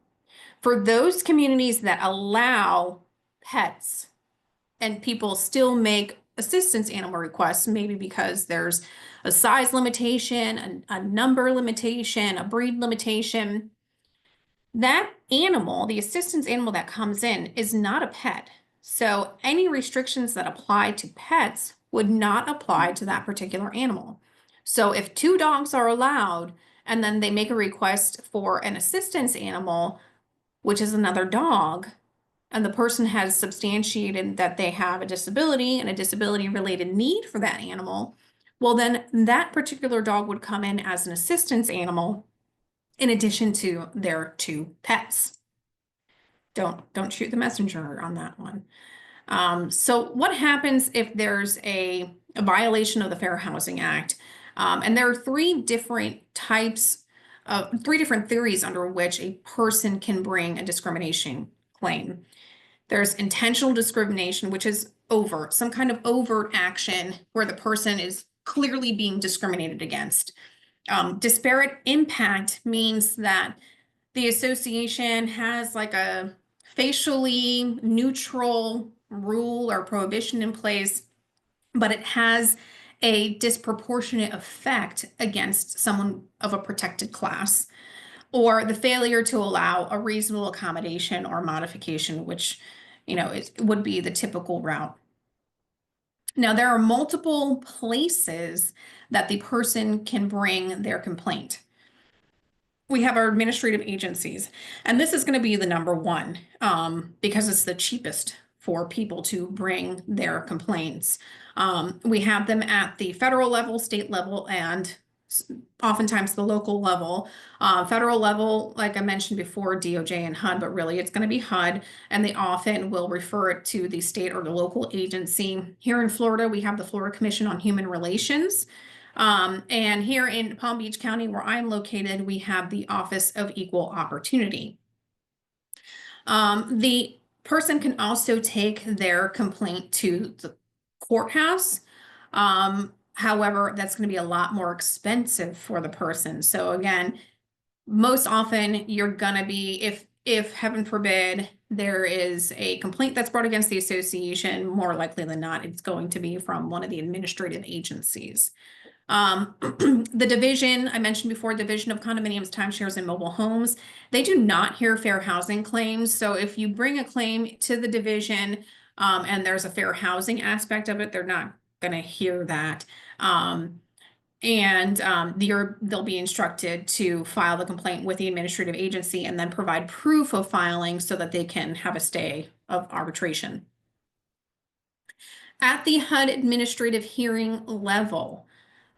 for those communities that allow pets and people still make assistance animal requests, maybe because there's a size limitation, a number limitation, a breed limitation, that animal, the assistance animal that comes in, is not a pet. So any restrictions that apply to pets would not apply to that particular animal. So if 2 dogs are allowed and then they make a request for an assistance animal, which is another dog, and the person has substantiated that they have a disability and a disability related need for that animal, well, then that particular dog would come in as an assistance animal in addition to their 2 pets. Don't shoot the messenger on that one. So what happens if there's a violation of the Fair Housing Act? And there are 3 different types of 3 different theories under which a person can bring a discrimination claim. There's intentional discrimination, which is overt, some kind of overt action where the person is clearly being discriminated against. Disparate impact means that the association has like a facially neutral rule or prohibition in place, but it has a disproportionate effect against someone of a protected class, or the failure to allow a reasonable accommodation or modification, which, it would be the typical route. Now, there are multiple places that the person can bring their complaint. We have our administrative agencies, and this is going to be the number one because it's the cheapest for people to bring their complaints. We have them at the federal level, state level, and oftentimes the local level. Federal level, like I mentioned before, DOJ and HUD, but really it's going to be HUD, and they often will refer it to the state or the local agency. Here in Florida, we have the Florida Commission on Human Relations. And here in Palm Beach County, where I'm located, we have the Office of Equal Opportunity. The person can also take their complaint to the courthouse. However, that's going to be a lot more expensive for the person. So again, most often you're going to be, if heaven forbid, there is a complaint that's brought against the association, more likely than not, it's going to be from one of the administrative agencies. The division, I mentioned before, Division of Condominiums, Timeshares, and Mobile Homes, they do not hear fair housing claims. So if you bring a claim to the division and there's a fair housing aspect of it, they're not going to hear that. They'll be instructed to file the complaint with the administrative agency and then provide proof of filing so that they can have a stay of arbitration. At the HUD administrative hearing level,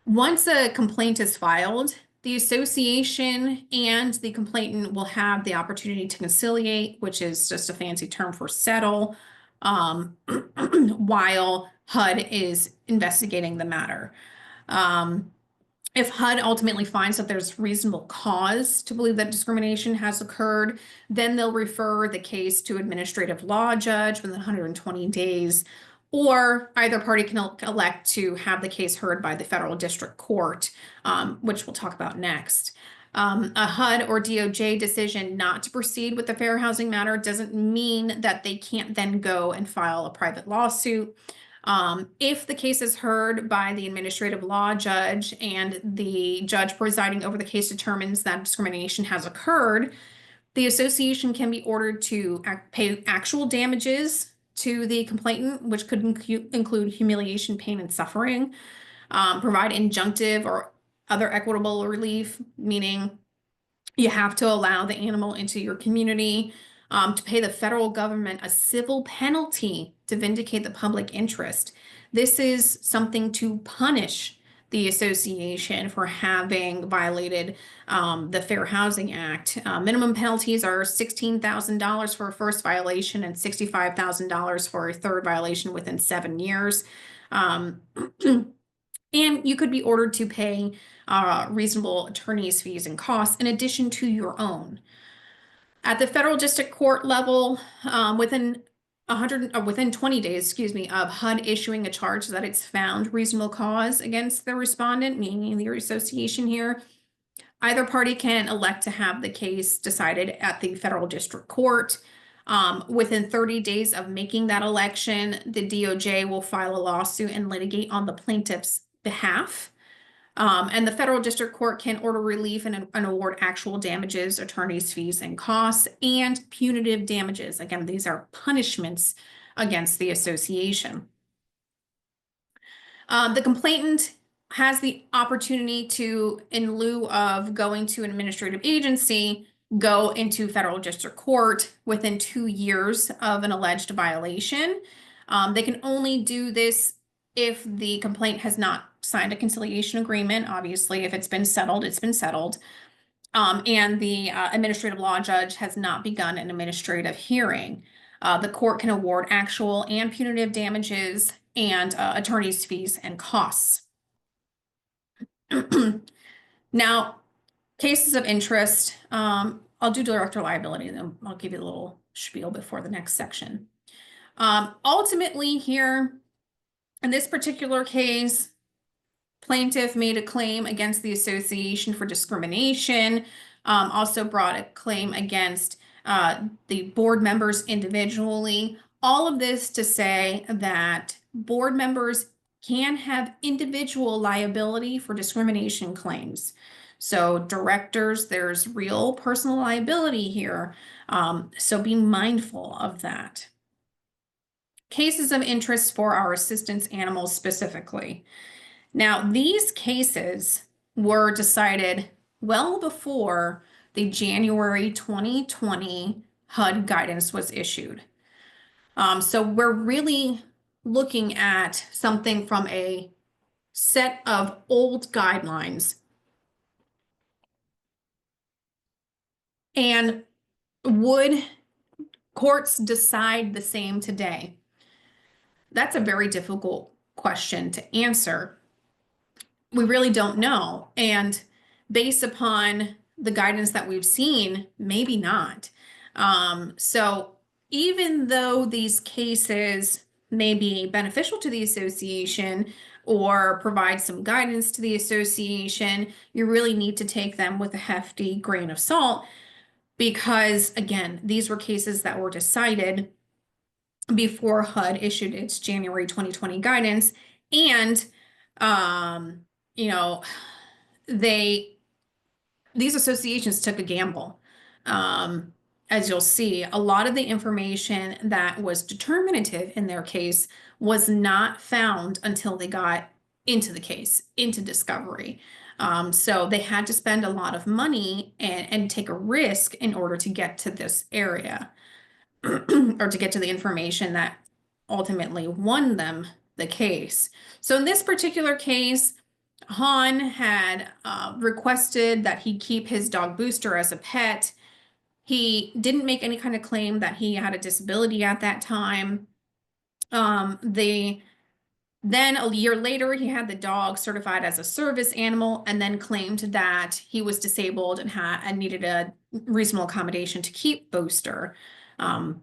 once a complaint is filed, the association and the complainant will have the opportunity to conciliate, which is just a fancy term for settle, while HUD is investigating the matter. If HUD ultimately finds that there's reasonable cause to believe that discrimination has occurred, then they'll refer the case to administrative law judge within 120 days, or either party can elect to have the case heard by the federal district court, which we'll talk about next. A HUD or DOJ decision not to proceed with the fair housing matter doesn't mean that they can't then go and file a private lawsuit. If the case is heard by the administrative law judge and the judge presiding over the case determines that discrimination has occurred, the association can be ordered to pay actual damages to the complainant, which could include humiliation, pain, and suffering, provide injunctive or other equitable relief, meaning you have to allow the animal into your community, to pay the federal government a civil penalty to vindicate the public interest. This is something to punish the association for having violated the Fair Housing Act. Minimum penalties are $16,000 for a first violation and $65,000 for a third violation within 7 years. And you could be ordered to pay reasonable attorney's fees and costs in addition to your own. At the federal district court level, within 20 days, of HUD issuing a charge that it's found reasonable cause against the respondent, meaning the association here, either party can elect to have the case decided at the federal district court. Within 30 days of making that election, the DOJ will file a lawsuit and litigate on the plaintiff's behalf. And the federal district court can order relief and award actual damages, attorney's fees and costs, and punitive damages. Again, these are punishments against the association. The complainant has the opportunity to, in lieu of going to an administrative agency, go into federal district court within 2 years of an alleged violation. They can only do this if the complaint has not signed a conciliation agreement. Obviously, if it's been settled, it's been settled. And the administrative law judge has not begun an administrative hearing. The court can award actual and punitive damages and attorney's fees and costs. Now, cases of interest, I'll do director liability, and then I'll give you a little spiel before the next section. Ultimately here, in this particular case, plaintiff made a claim against the association for discrimination, also brought a claim against the board members individually. All of this to say that board members can have individual liability for discrimination claims. So directors, there's real personal liability here. So be mindful of that. Cases of interest for our assistance animals specifically. Now, these cases were decided well before the January 2020 HUD guidance was issued. So we're really looking at something from a set of old guidelines And would courts decide the same today? That's a very difficult question to answer. We really don't know. And based upon the guidance that we've seen, maybe not. So even though these cases may be beneficial to the association or provide some guidance to the association, you really need to take them with a hefty grain of salt because, again, these were cases that were decided before HUD issued its January 2020 guidance. And, um, you know, they these associations took a gamble. Um, as you'll see, a lot of the information that was determinative in their case was not found until they got into the case, into discovery. So they had to spend a lot of money and take a risk in order to get to this area or to get to the information that ultimately won them the case. So in this particular case, Han had requested that he keep his dog Booster as a pet. He didn't make any kind of claim that he had a disability at that time. They Then a year later, he had the dog certified as a service animal and then claimed that he was disabled and needed a reasonable accommodation to keep Booster. Um,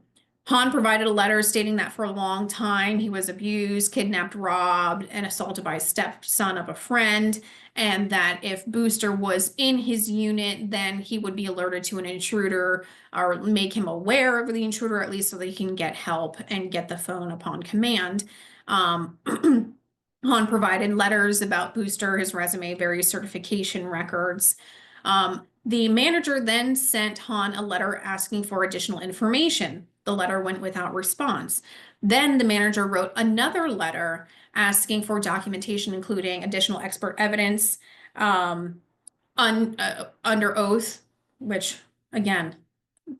Han provided a letter stating that for a long time he was abused, kidnapped, robbed, and assaulted by a stepson of a friend, and that if Booster was in his unit, then he would be alerted to an intruder or make him aware of the intruder, at least so that he can get help and get the phone upon command. Um, Han provided letters about Booster, his resume, various certification records. The manager then sent Han a letter asking for additional information. The letter went without response. Then the manager wrote another letter asking for documentation, including additional expert evidence under oath, which, again,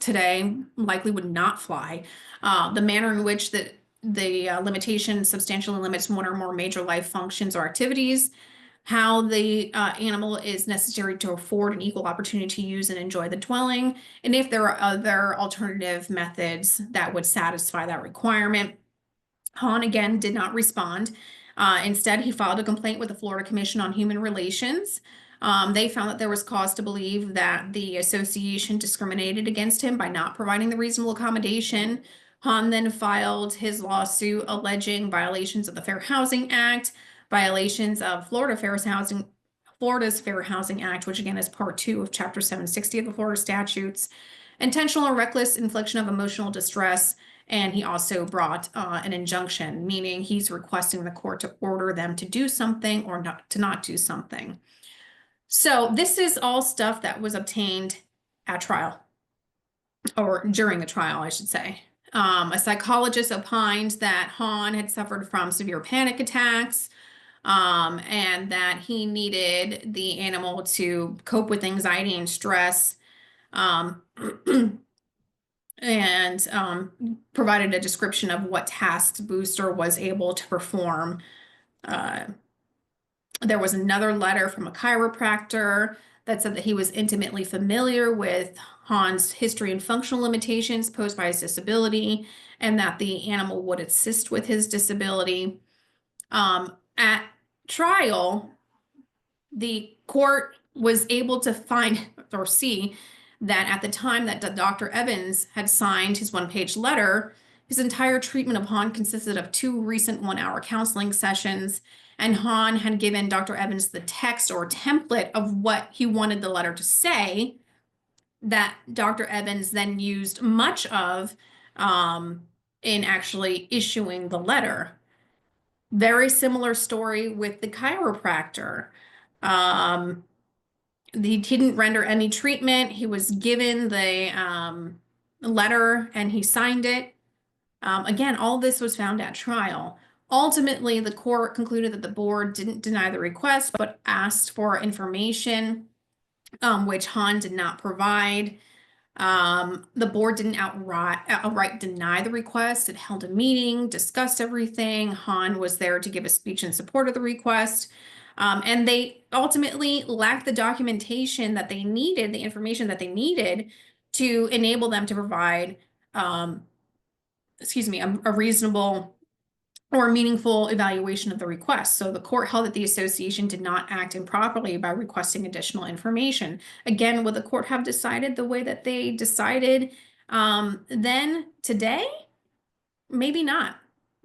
today likely would not fly. The manner in which the limitation substantially limits one or more major life functions or activities, how the animal is necessary to afford an equal opportunity to use and enjoy the dwelling, and if there are other alternative methods that would satisfy that requirement. Han again did not respond. Instead, he filed a complaint with the Florida Commission on Human Relations. They found that there was cause to believe that the association discriminated against him by not providing the reasonable accommodation. Han then filed his lawsuit alleging violations of the Fair Housing Act, violations of Florida's Fair Housing Act, which again is part 2 of Chapter 760 of the Florida statutes, intentional or reckless infliction of emotional distress, and he also brought an injunction, meaning he's requesting the court to order them to do something or not do something. So this is all stuff that was obtained at trial, or during the trial, I should say. A psychologist opined that Han had suffered from severe panic attacks, and that he needed the animal to cope with anxiety and stress. And provided a description of what tasks Booster was able to perform. There was another letter from a chiropractor that said that he was intimately familiar with Han's history and functional limitations posed by his disability, and that the animal would assist with his disability. At trial, the court was able to find or see that at the time that Dr. Evans had signed his one-page letter, his entire treatment of Han consisted of 2 recent 1-hour counseling sessions, and Han had given Dr. Evans the text or template of what he wanted the letter to say that Dr. Evans then used much of in actually issuing the letter. Very similar story with the chiropractor. He didn't render any treatment. He was given the letter and he signed it. Again, all this was found at trial. Ultimately, the court concluded that the board didn't deny the request, but asked for information, which Han did not provide. The board didn't outright deny the request. It held a meeting, discussed everything. Han was there to give a speech in support of the request. And they ultimately lacked the documentation that they needed, the information that they needed to enable them to provide, a reasonable or meaningful evaluation of the request. So the court held that the association did not act improperly by requesting additional information. Again, would the court have decided the way that they decided then today? Maybe not.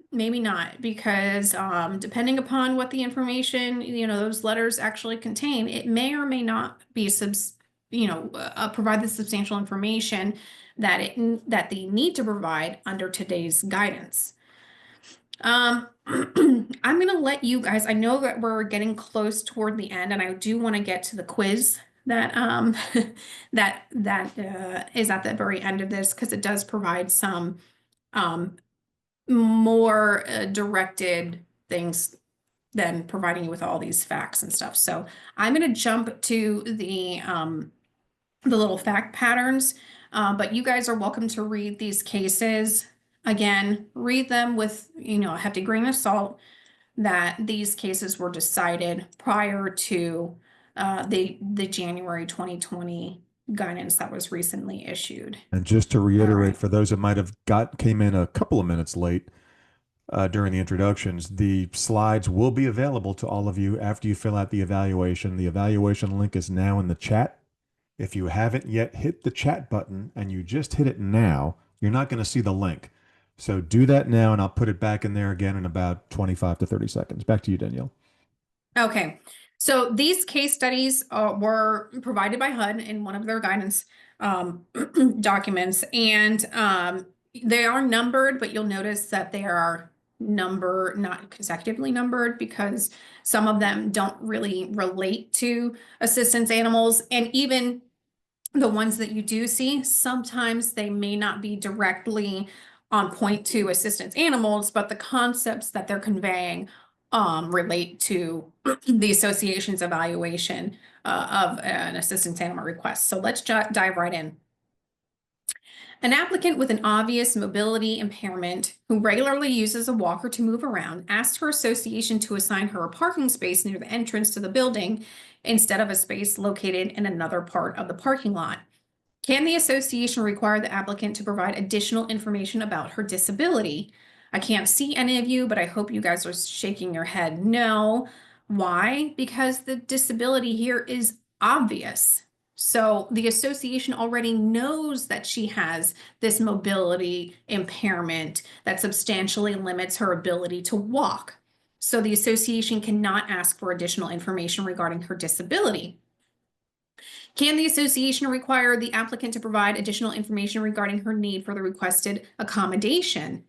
Maybe not, because depending upon what the information, those letters actually contain, it may or may not be provide the substantial information that they need to provide under today's guidance. I'm going to let you guys, I know that we're getting close toward the end, and I do want to get to the quiz that that is at the very end of this, because it does provide some more directed things than providing you with all these facts and stuff. So I'm going to jump to the little fact patterns, but you guys are welcome to read these cases. Again, read them with, a hefty grain of salt, that these cases were decided prior to the January 2020 guidance that was recently issued. And just to reiterate, right. for those that might have came in a couple of minutes late during the introductions, the slides will be available to all of you after you fill out the evaluation. The evaluation link is now in the chat. If you haven't yet hit the chat button and you just hit it now, you're not going to see the link. So do that now, and I'll put it back in there again in about 25 to 30 seconds. Back to you, Danielle. Okay, so these case studies were provided by HUD in one of their guidance documents, and they are numbered, but you'll notice that they are not consecutively numbered, because some of them don't really relate to assistance animals, and even the ones that you do see, sometimes they may not be directly on point to assistance animals, but the concepts that they're conveying relate to the association's evaluation of an assistance animal request. So let's dive right in. An applicant with an obvious mobility impairment who regularly uses a walker to move around asked her association to assign her a parking space near the entrance to the building instead of a space located in another part of the parking lot. Can the association require the applicant to provide additional information about her disability? I can't see any of you, but I hope you guys are shaking your head no. Why? Because the disability here is obvious. So the association already knows that she has this mobility impairment that substantially limits her ability to walk. So the association cannot ask for additional information regarding her disability. Can the association require the applicant to provide additional information regarding her need for the requested accommodation?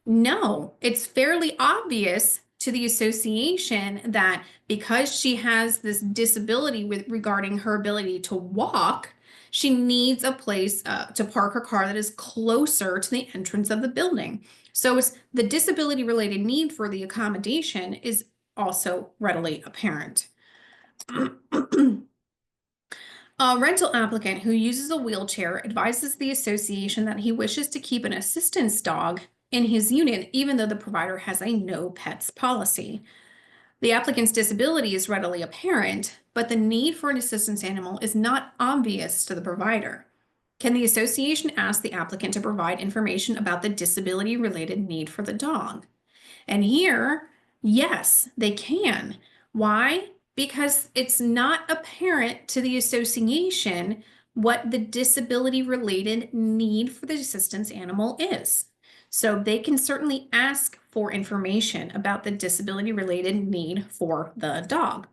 No, it's fairly obvious to the association that because she has this disability regarding her ability to walk, she needs a place to park her car that is closer to the entrance of the building. So it's the disability related need for the accommodation is also readily apparent. A rental applicant who uses a wheelchair advises the association that he wishes to keep an assistance dog in his unit, even though the provider has a no pets policy. The applicant's disability is readily apparent, but the need for an assistance animal is not obvious to the provider. Can the association ask the applicant to provide information about the disability-related need for the dog? And here, yes, they can. Why? Because it's not apparent to the association what the disability-related need for the assistance animal is. So they can certainly ask for information about the disability-related need for the dog.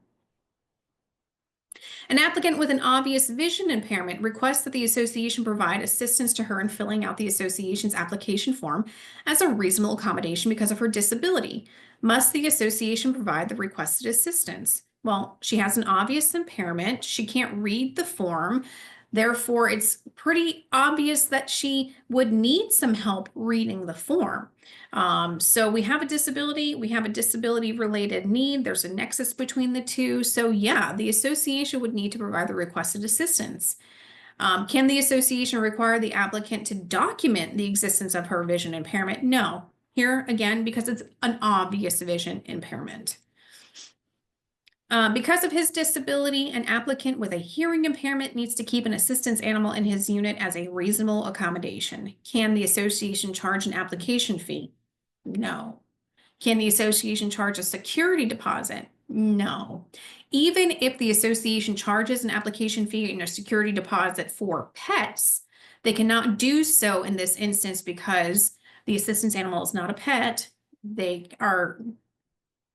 An applicant with an obvious vision impairment requests that the association provide assistance to her in filling out the association's application form as a reasonable accommodation because of her disability. Must the association provide the requested assistance? Well, she has an obvious impairment. She can't read the form. Therefore, it's pretty obvious that she would need some help reading the form. So we have a disability, we have a disability related need. There's a nexus between the two. So yeah, the association would need to provide the requested assistance. Can the association require the applicant to document the existence of her vision impairment? No. Here again, because it's an obvious vision impairment. Because of his disability, an applicant with a hearing impairment needs to keep an assistance animal in his unit as a reasonable accommodation. Can the association charge an application fee? No. Can the association charge a security deposit? No. Even if the association charges an application fee and a security deposit for pets, they cannot do so in this instance because the assistance animal is not a pet. They are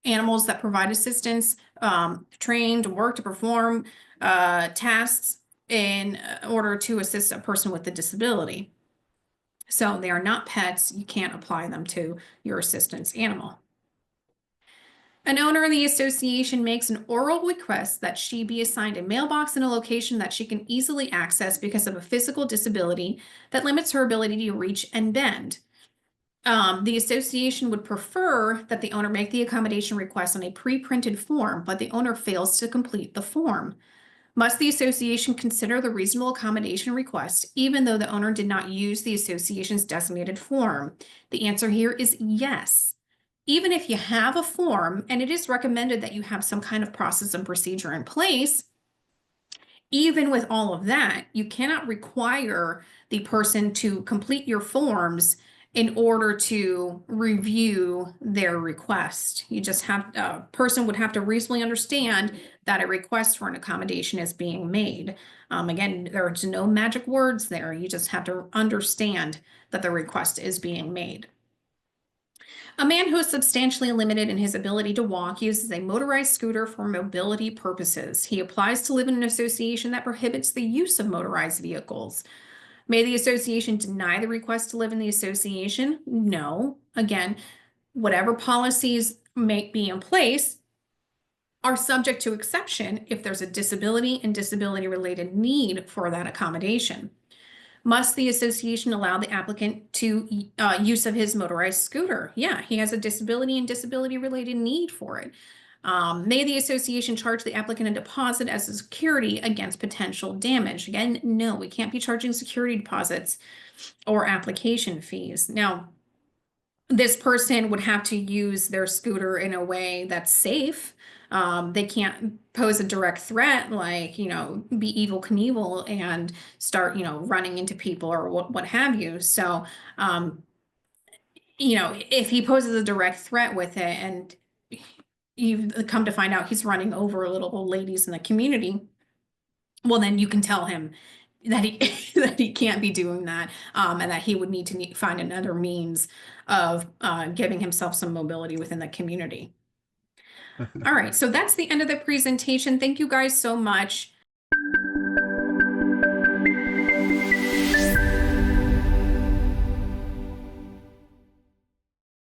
animals that provide assistance, trained to work to perform tasks in order to assist a person with a disability. So they are not pets. You can't apply them to your assistance animal. An owner of the association makes an oral request that she be assigned a mailbox in a location that she can easily access because of a physical disability that limits her ability to reach and bend. The association would prefer that the owner make the accommodation request on a pre-printed form, but the owner fails to complete the form. Must the association consider the reasonable accommodation request, even though the owner did not use the association's designated form? The answer here is yes. Even if you have a form, and it is recommended that you have some kind of process and procedure in place, even with all of that, you cannot require the person to complete your forms in order to review their request. You just have, a person would have to reasonably understand that a request for an accommodation is being made. Again, there's no magic words there. You just have to understand that the request is being made. A man who is substantially limited in his ability to walk uses a motorized scooter for mobility purposes. He applies to live in an association that prohibits the use of motorized vehicles. May the association deny the request to live in the association? No. Again, whatever policies may be in place are subject to exception if there's a disability and disability-related need for that accommodation. Must the association allow the applicant to use of his motorized scooter? Yeah, he has a disability and disability-related need for it. May the association charge the applicant a deposit as a security against potential damage? Again, no, we can't be charging security deposits or application fees. Now, this person would have to use their scooter in a way that's safe. They can't pose a direct threat, like, be Evil Knievel and start, running into people or what have you. So, if he poses a direct threat with it and you come to find out he's running over little old ladies in the community, well, then you can tell him that he that he can't be doing that, and that he would need to find another means of giving himself some mobility within the community. All right, so that's the end of the presentation. Thank you guys so much.